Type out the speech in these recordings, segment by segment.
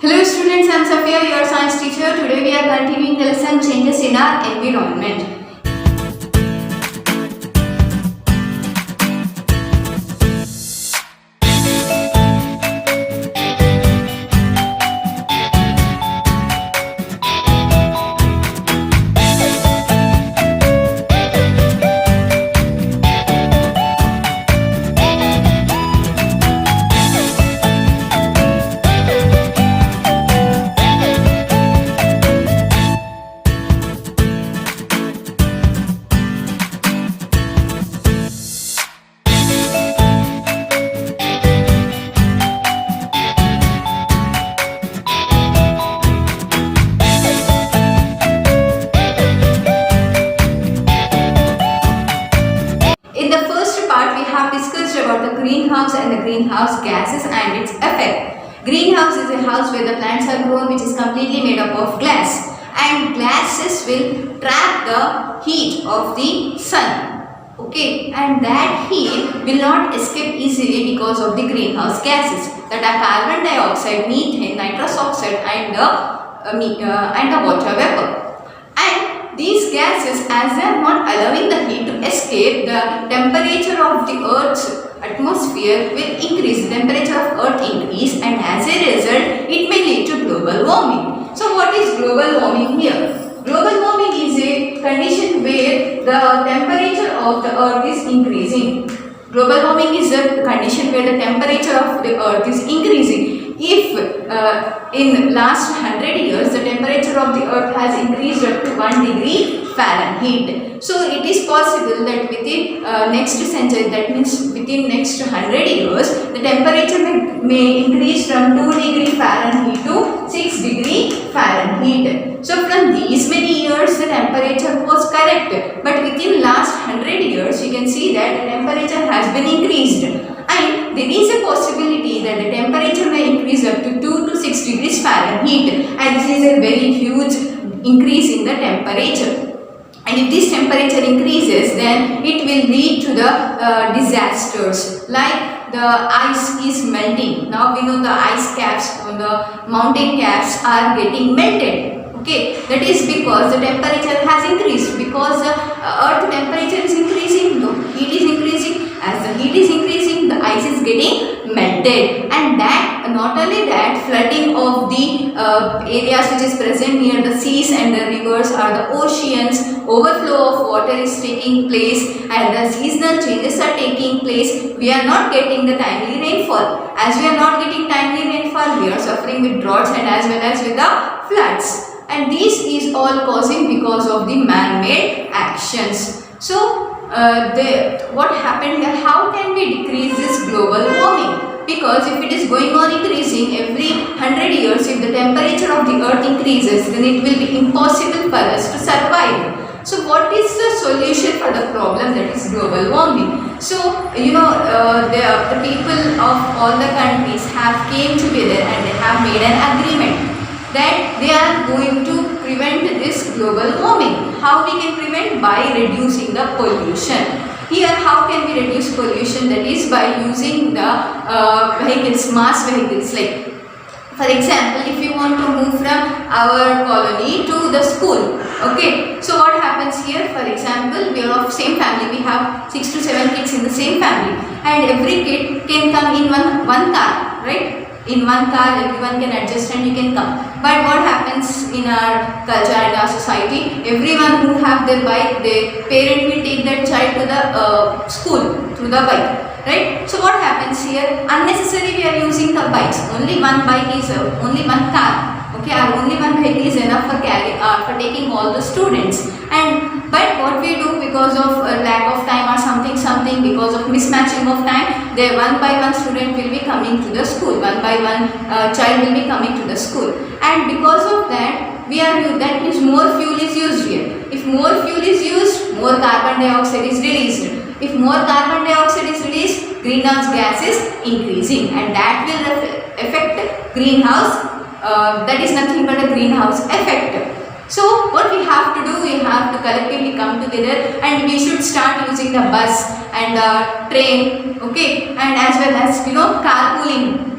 Hello students, I am Safia, your science teacher. Today we are continuing the lesson changes in our environment. In the first part, we have discussed about the greenhouse and the greenhouse gases and its effect. Greenhouse is a house where the plants are grown, which is completely made up of glass, and glasses will trap the heat of the sun. Okay, and that heat will not escape easily because of the greenhouse gases that are carbon dioxide, methane, nitrous oxide, and the water vapor. And these gases, as they are not allowing the heat to escape, the temperature of the Earth's atmosphere will increase. The temperature of Earth increase, and as a result, it may lead to global warming. So, what is global warming here? Global warming is a condition where the temperature of the Earth is increasing. Global warming is a condition where the temperature of the Earth is increasing. If in last 100 years the temperature of the Earth has increased up to 1 degree Fahrenheit. So it is possible that within next century, that means within next 100 years, the temperature may increase from 2 degree Fahrenheit to 6 degree Fahrenheit. So from these many years the temperature was correct, but within last 100 years you can see that the temperature has been increased, and there is a possibility that the temperature may increase up to 2 to 6 degrees Fahrenheit, and this is a very huge increase in the temperature. And if this temperature increases, then it will lead to the disasters, like the ice is melting. Now we know the ice caps on the mountain caps are getting melted. Okay, that is because the temperature has increased, because the earth temperature is increasing, the heat is increasing. As the heat is increasing, the ice is getting melted, and that not only that, flooding of the areas which is present near the seas and the rivers or the oceans, overflow of water is taking place, and the seasonal changes are taking place. We are not getting the timely rainfall. As we are not getting timely rainfall, we are suffering with droughts and as well as with the floods. And this is all causing because of the man-made actions. So, what happened here? How can we decrease this global warming? Because if it is going on increasing every 100 years, if the temperature of the earth increases, then it will be impossible for us to survive. So, what is the solution for the problem that is global warming? So, you know, the people of all the countries have came together and they have made an agreement that they are going to prevent this global warming. How we can prevent? By reducing the pollution. Here, how can we reduce pollution? That is by using the vehicles, mass vehicles. Like, for example, if you want to move from our colony to the school, okay, so what happens here? For example, we are of same family, we have 6 to 7 kids in the same family, and every kid can come in one car, right? In one car, everyone can adjust and you can come. But what happens in our culture and our society? Everyone who have their bike, their parent will take that child to the school through the bike, right? So what happens here? Unnecessarily we are using the bikes. Only one bike is only one car. Okay, or only one vehicle is enough for for taking all the students. But what we do, because of lack of time or something, because of mismatching of time, there one by one student will be coming to the school, one by one child will be coming to the school, and because of that that means more fuel is used here. If more fuel is used, more carbon dioxide is released. If more carbon dioxide is released, greenhouse gas is increasing, and that will affect greenhouse. That is nothing but a greenhouse effect. So what we have to do, we have to collectively come together and we should start using the bus and the train, okay, and as well as carpooling.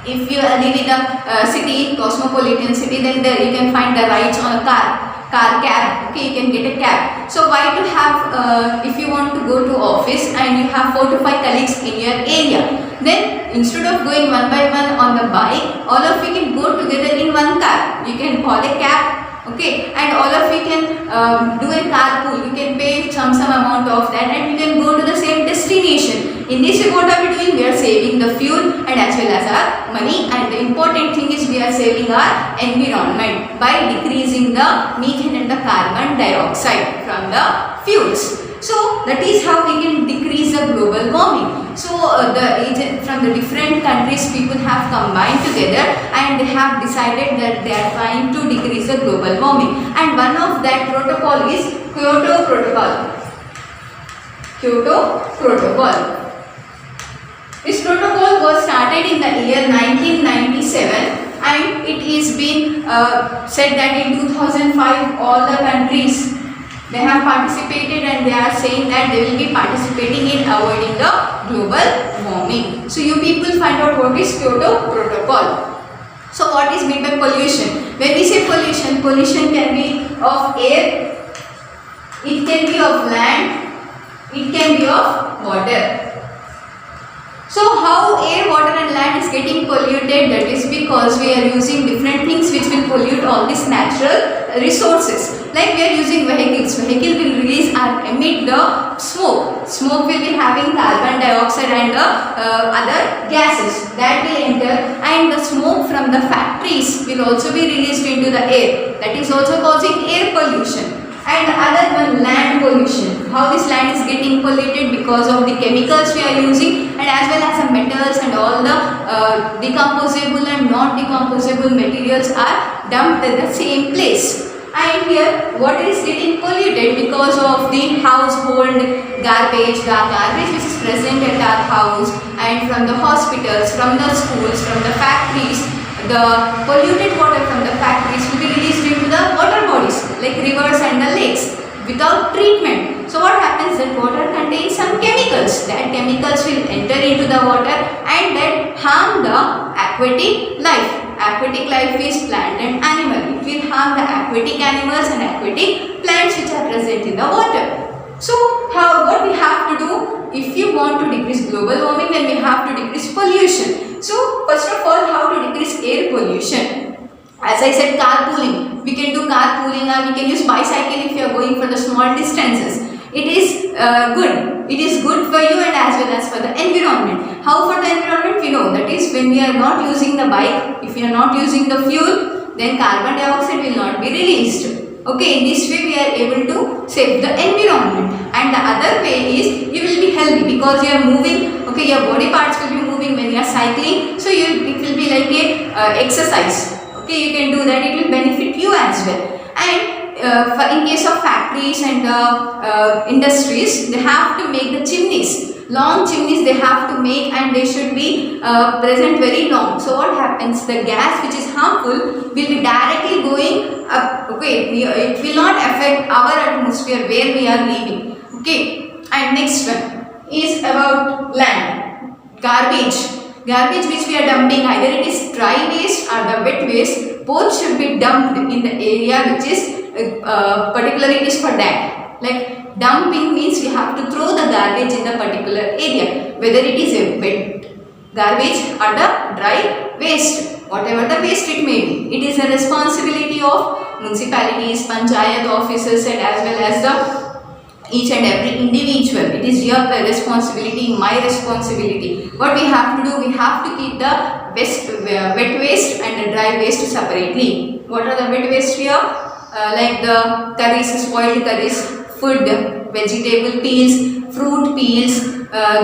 If you live in a city, cosmopolitan city, then there you can find the rides on a car cab. Okay, you can get a cab. So why to have if you want to go to office and you have 4 to 5 colleagues in your area, then instead of going one by one on the bike, all of you can go together in one car. You can call a cab. Okay, and all of you can do a carpool. You can pay some amount of that, and you can go to the same destination. In this way, what are we doing? We are saving the fuel and as well as our money. And the important thing is we are saving our environment by decreasing the methane and the carbon dioxide from the fuels. So that is how we can decrease the global warming. So from the different countries, people have combined together and they have decided that they are trying to decrease the global warming. And one of that protocol is Kyoto Protocol. Kyoto Protocol. This protocol was started in the year 1997 and it is been said that in 2005 all the countries they have participated and they are saying that they will be participating in avoiding the global warming. So you people find out what is Kyoto Protocol. So what is meant by pollution? When we say pollution, pollution can be of air, it can be of land, it can be of water. So how air, water and land is getting polluted? That is because we are using different things which will pollute all these natural resources. Like we are using vehicles. Vehicle will release and emit the smoke. Smoke will be having carbon dioxide and the other gases that will enter, and the smoke from the factories will also be released into the air. That is also causing air pollution. And the other one, land pollution. How this land is getting polluted? Because of the chemicals we are using and as well as the metals and all the decomposable and non-decomposable materials are dumped at the same place. And here what is getting polluted? Because of the household garbage, the garbage which is present at our house and from the hospitals, from the schools, from the factories. The polluted water from the factories will be released into the water bodies like rivers and the lakes without treatment. So what happens? That water contains some chemicals. That chemicals will enter into the water and that harm the aquatic life. Aquatic life is plant and animal. It will harm the aquatic animals and aquatic plants which are present in the water. So what we have to do? If you want to decrease global warming, then we have to decrease pollution. So first of all, how to decrease air pollution? As I said, carpooling. We can do carpooling or we can use bicycle if you are going for the small distances. It is good. It is good for you and as well as for the environment. How for the environment? We know that is when we are not using the bike, if we are not using the fuel, then carbon dioxide will not be released. Okay, in this way we are able to save the environment. And the other way is you will be healthy because you are moving. Okay, your body parts will be moving when you are cycling. So it will be like a exercise. Okay, you can do that. It will benefit you as well. And in case of factories and industries, they have to make the chimneys. Long chimneys they have to make and they should be present very long. So what happens? The gas which is harmful will be directly going up. Okay, it will not affect our atmosphere where we are living. Okay, and next one is about land. Garbage. Garbage which we are dumping, either it is dry waste or the wet waste, both should be dumped in the area which is particularly it is for that. Like dumping means we have to throw the garbage in the particular area, whether it is a wet garbage or the dry waste, whatever the waste it may be. It is a responsibility of municipalities, panchayat officers and as well as the each and every individual. It is your responsibility, my responsibility. What we have to do, we have to keep the wet waste and the dry waste separately. What are the wet waste here? Like the curries, spoiled curries, food, vegetable peels, fruit peels,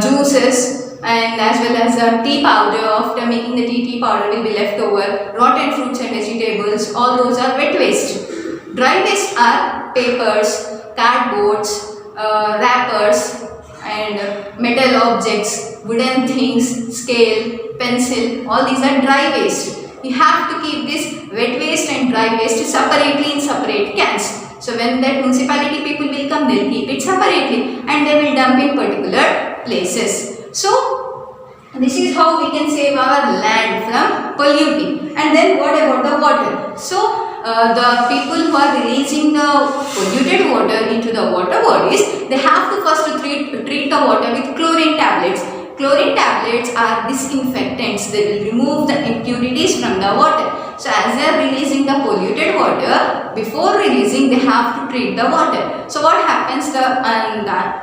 juices and as well as the tea powder. After making the tea powder will be left over. Rotten fruits and vegetables, all those are wet waste. Dry waste are papers, cardboards, wrappers and metal objects, wooden things, scale, pencil, all these are dry waste. You have to keep this wet waste and dry waste separately in separate cans. So when that municipality people will come, they will keep it separately and they will dump in particular places. So This is how we can save our land from polluting. And then what about the water? So the people who are releasing the polluted water into the water bodies, they have to first treat the water with chlorine tablets. Chlorine tablets are disinfectants. They will remove the impurities from the water. So as they are releasing the polluted water, before releasing they have to treat the water. So what happens? The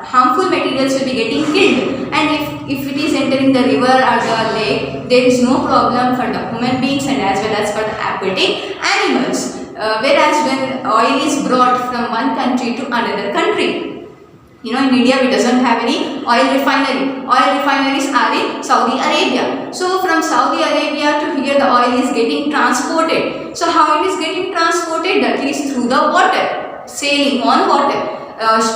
harmful materials will be getting killed, and if it is entering the river or the lake, there is no problem for the human beings and as well as for the aquatic animals. Whereas when oil is brought from one country to another country, in India we doesn't have any oil refinery. Oil refineries are in Saudi Arabia. So from Saudi Arabia to here the oil is getting transported. So how it is getting transported? That is through the water, sailing on water.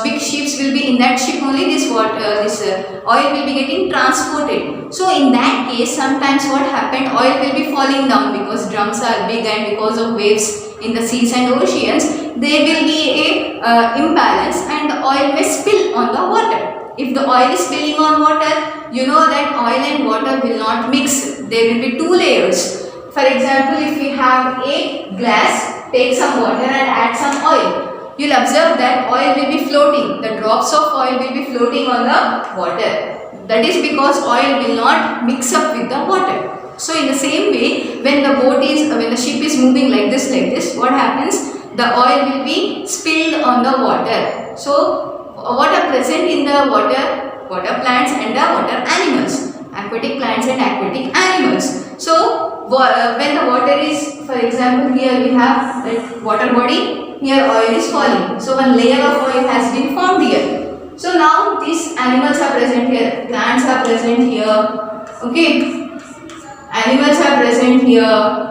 Big ships will be in that ship only. This oil will be getting transported. So in that case, sometimes what happened? Oil will be falling down because drums are big and because of waves in the seas and oceans, there will be a imbalance and the oil may spill on the water. If the oil is spilling on water, you know that oil and water will not mix. There will be two layers. For example, if we have a glass, take some water and add some oil. You'll observe that oil will be floating. The drops of oil will be floating on the water. That is because oil will not mix up with the water. So in the same way, when the ship is moving like this, what happens? The oil will be spilled on the water. So what are present in the water? Water plants and the water animals. Aquatic plants and aquatic animals. So when the water is, for example, here we have that water body, here oil is falling. So one layer of oil has been formed here. So now these animals are present here, plants are present here, okay. Animals are present here.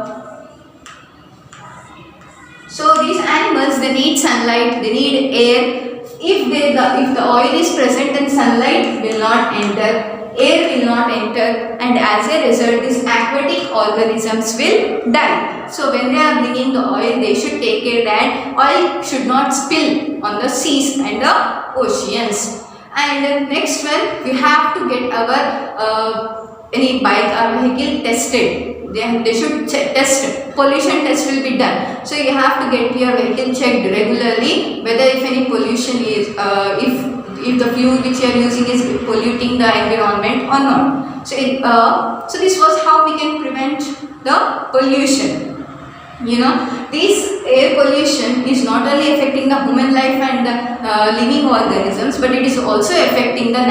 So these animals, they need sunlight, they need air. If the oil is present, then sunlight will not enter, air will not enter, and as a result, these aquatic organisms will die. So when they are bringing the oil, they should take care that oil should not spill on the seas and the oceans. And next one, we have to get our any bike or vehicle tested. They should test. Pollution test will be done. So you have to get your vehicle checked regularly whether if any pollution is if the fuel which you are using is polluting the environment or not. So this was how we can prevent the pollution. This air pollution is not only affecting the human life and the living organisms, but it is also affecting the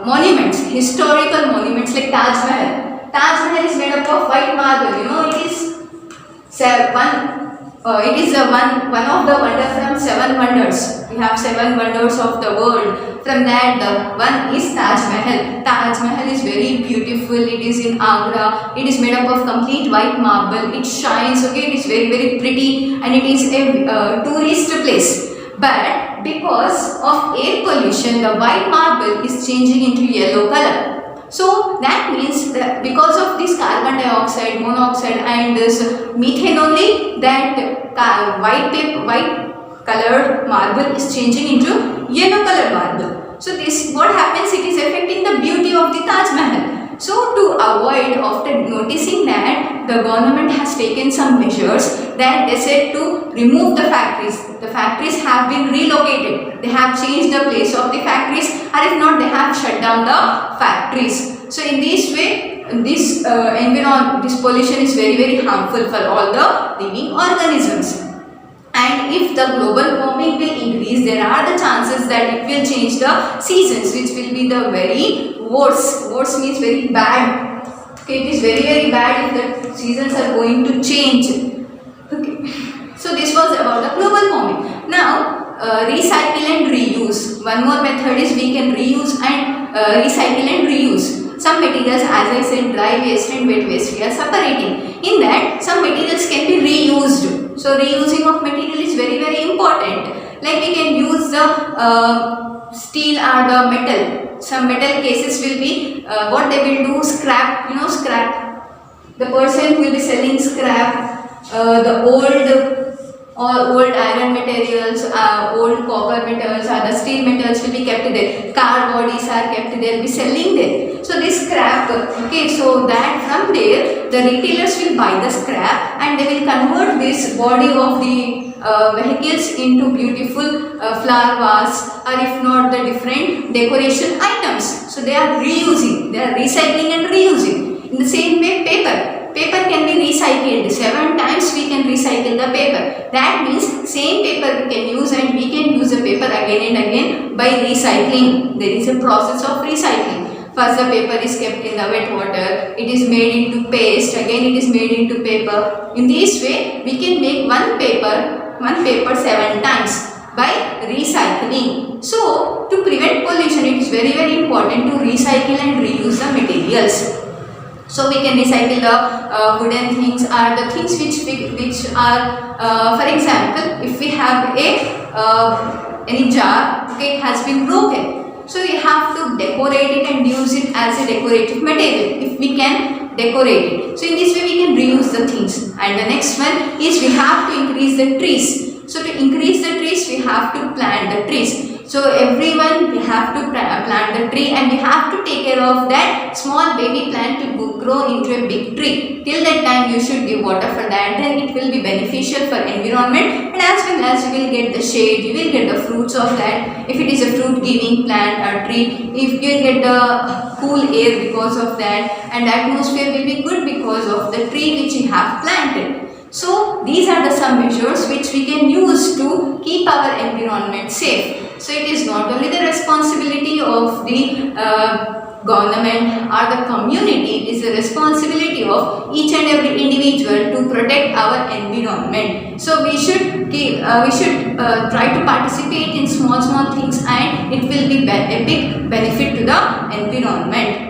monuments, historical monuments like Taj Mahal. Taj Mahal is made up of white marble. It is one of the wonders from 7 wonders. We have 7 wonders of the world. From that, the one is Taj Mahal. Taj Mahal is very beautiful. It is in Agra. It is made up of complete white marble. It shines. Okay, it is very, very pretty, and it is a tourist place. But because of air pollution, the white marble is changing into yellow color. So that means that because of this carbon dioxide, monoxide and this methane only, that white colored marble is changing into yellow colored marble. So this, what happens, it is affecting the beauty of the Taj Mahal. So to avoid, after noticing that, the government has taken some measures that they said to remove the factories. The factories have been relocated. They have changed the place of the factories, or if not, they have shut down the factories. So in this way, this this pollution is very, very harmful for all the living organisms. And if the global warming will increase, there are the chances that it will change the seasons, which will be the very worst. Worst means very bad. Okay, it is very, very bad if the seasons are going to change. Okay. So this was about the global warming. Now, recycle and reuse. One more method is we can reuse and recycle and reuse. Some materials, as I said, dry waste and wet waste, we are separating. In that, some materials can be reused. So reusing of material is very, very important. Like we can use the steel or the metal. Some metal cases will be, what they will do, scrap, scrap. The person will be selling scrap, the or old iron materials, old copper metals, other steel metals will be kept there. Car bodies are kept there, be selling there. So this scrap, okay, so that from there the retailers will buy the scrap and they will convert this body of the vehicles into beautiful flower vase, or if not the different decoration items. So they are reusing, they are recycling and reusing. In the same way, paper can be recycled. 7 times we can recycle the paper. That means same paper we can use and we can use the paper again and again by recycling. There is a process of recycling. First the paper is kept in the wet water, it is made into paste, again it is made into paper. In this way we can make one paper 7 times by recycling. So to prevent pollution, it is very important to recycle and reuse the materials. So we can recycle the wooden things or the things which are, for example, if we have any jar, okay, it has been broken. So we have to decorate it and use it as a decorative material if we can decorate it. So in this way we can reuse the things. And the next one is we have to increase the trees. So to increase the trees, we have to plant the trees. So everyone, we have to plant the tree and we have to take care of that small baby plant to grow into a big tree. Till that time you should give water for that, then it will be beneficial for environment, and as well as you will get the shade, you will get the fruits of that. If it is a fruit giving plant or tree, if you will get the cool air because of that, and the atmosphere will be good because of the tree which you have planted. So these are the some measures which we can use to keep our environment safe. So it is not only the responsibility of the government or the community, it is the responsibility of each and every individual to protect our environment. So we should try to participate in small things, and it will be a big benefit to the environment.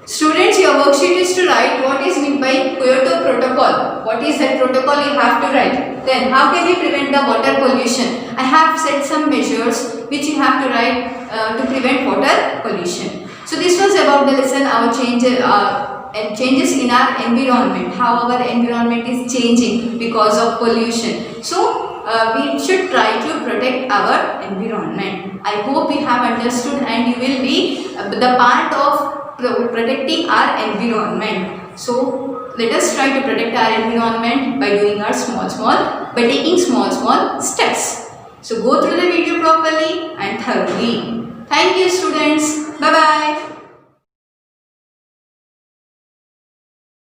Students, your worksheet is to write what is meant by Kyoto Protocol. What is that protocol you have to write. Then how can we prevent the water pollution? I have set some measures which you have to write to prevent water pollution. So this was about the lesson, our changes in our environment, how our environment is changing because of pollution. So we should try to protect our environment. I hope you have understood and you will be the part of protecting our environment. So let us try to protect our environment by doing our by taking small steps. So go through the video properly and thoroughly. Thank you students. Bye bye.